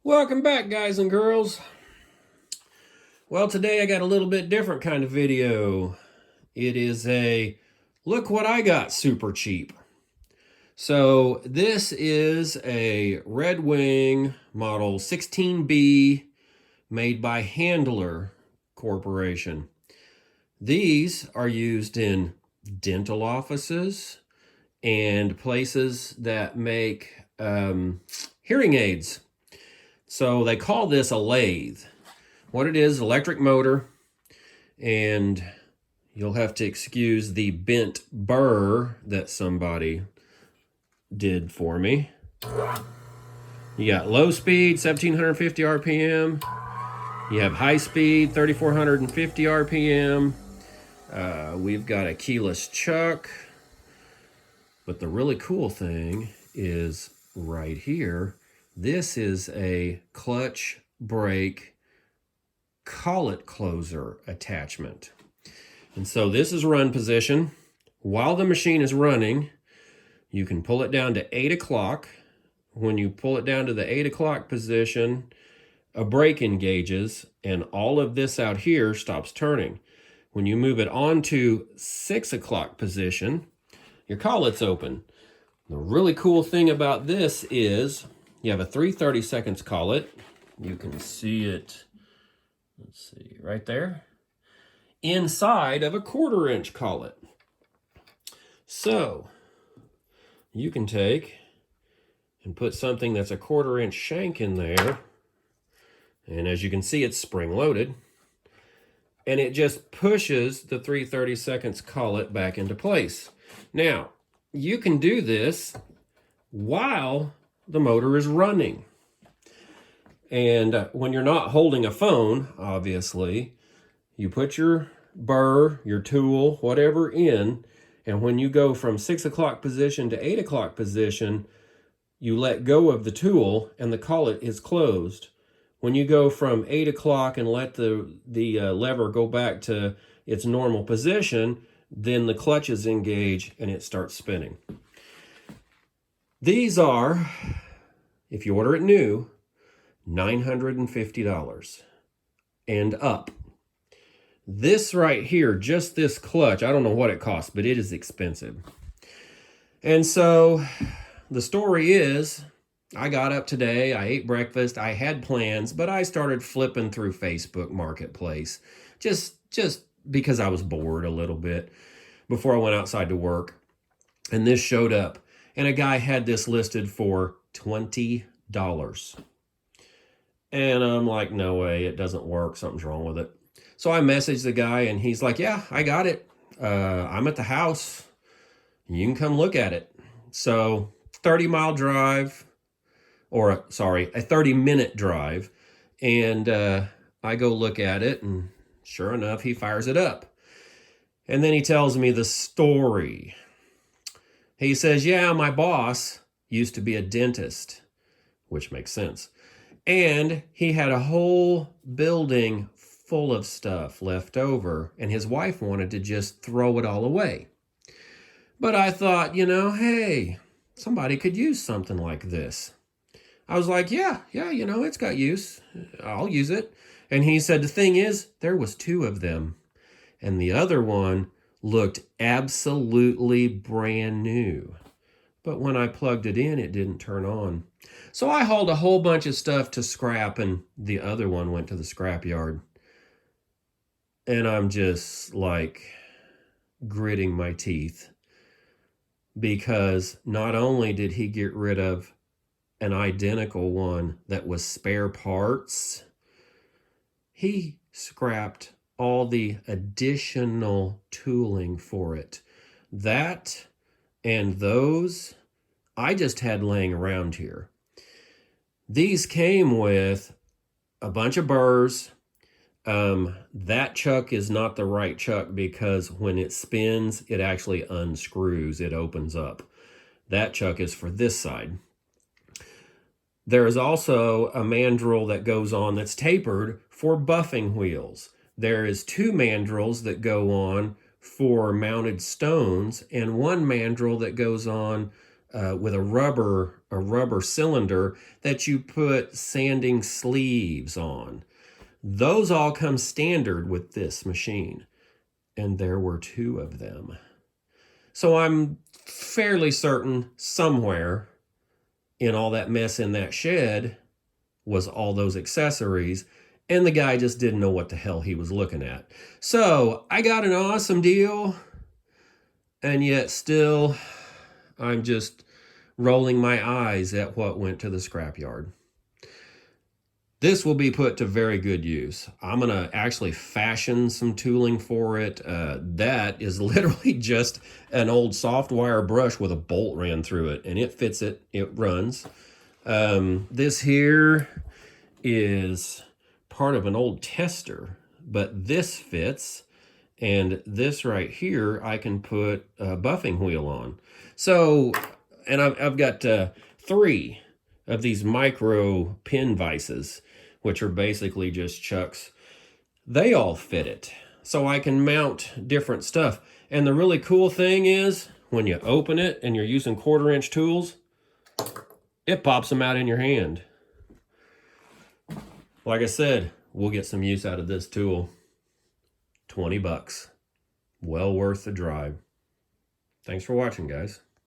Welcome back, guys and girls. Well, today I got a little bit different kind of video. It is a look what I got super cheap. So this is a Red Wing model 16B made by Handler Corporation. These are used in dental offices and places that make hearing aids. So they call this a lathe. What it is, electric motor, and you'll have to excuse the bent burr that somebody did for me. You got low speed, 1750 RPM. You have high speed, 3450 RPM. We've got a keyless chuck. But the really cool thing is right here. This is a clutch brake collet closer attachment. And so this is run position. While the machine is running, you can pull it down to 8 o'clock. When you pull it down to the 8 o'clock position, a brake engages and all of this out here stops turning. When you move it on to 6 o'clock position, your collet's open. The really cool thing about this is you have a 3/30 seconds collet. You can see it, let's see, right there, inside of a 1/4 inch collet. So you can take and put something that's a 1/4 inch shank in there. And as you can see, it's spring loaded. And it just pushes the 3/30 seconds collet back into place. Now, you can do this while the motor is running. And when you're not holding a phone, obviously, you put your burr, your tool, whatever in, and when you go from 6 o'clock position to 8 o'clock position, you let go of the tool and the collet is closed. When you go from 8 o'clock and let the lever go back to its normal position, then the clutches engage and it starts spinning. These are, if you order it new, $950 and up. This right here, just this clutch, I don't know what it costs, but it is expensive. And so the story is, I got up today, I ate breakfast, I had plans, but I started flipping through Facebook Marketplace just because I was bored a little bit before I went outside to work. And this showed up, and a guy had this listed for $20. And I'm like, no way, it doesn't work, something's wrong with it. So I messaged the guy and he's like, yeah, I got it. I'm at the house. You can come look at it. So 30-mile drive, or sorry, a 30-minute drive. And I go look at it and sure enough, he fires it up. And then he tells me the story. He says, yeah, my boss used to be a dentist, which makes sense. And he had a whole building full of stuff left over, and his wife wanted to just throw it all away. But I thought, hey, somebody could use something like this. I was like, yeah, it's got use. I'll use it. And he said, the thing is, there was 2 of them, and the other one looked absolutely brand new. But when I plugged it in, it didn't turn on. So I hauled a whole bunch of stuff to scrap, and the other one went to the scrap yard. And I'm just like gritting my teeth, because not only did he get rid of an identical one that was spare parts, he scrapped all the additional tooling for it. That and those I just had laying around here. These came with a bunch of burrs. That chuck is not the right chuck because when it spins, it actually unscrews, it opens up. That chuck is for this side. There is also a mandrel that goes on that's tapered for buffing wheels. There is 2 mandrels that go on for mounted stones and 1 mandrel that goes on with a rubber cylinder that you put sanding sleeves on. Those all come standard with this machine, and there were 2 of them. So I'm fairly certain somewhere in all that mess in that shed was all those accessories, and the guy just didn't know what the hell he was looking at. So I got an awesome deal, and yet still I'm just rolling my eyes at what went to the scrapyard. This will be put to very good use. I'm going to actually fashion some tooling for it. That is literally just an old soft wire brush with a bolt ran through it, and it fits it. It runs. This here is part of an old tester, but this fits. And this right here, I can put a buffing wheel on. So, and I've got 3 of these micro pin vices, which are basically just chucks. They all fit it. So I can mount different stuff. And the really cool thing is, when you open it and you're using 1/4-inch tools, it pops them out in your hand. Like I said, we'll get some use out of this tool. $20. Well worth the drive. Thanks for watching, guys.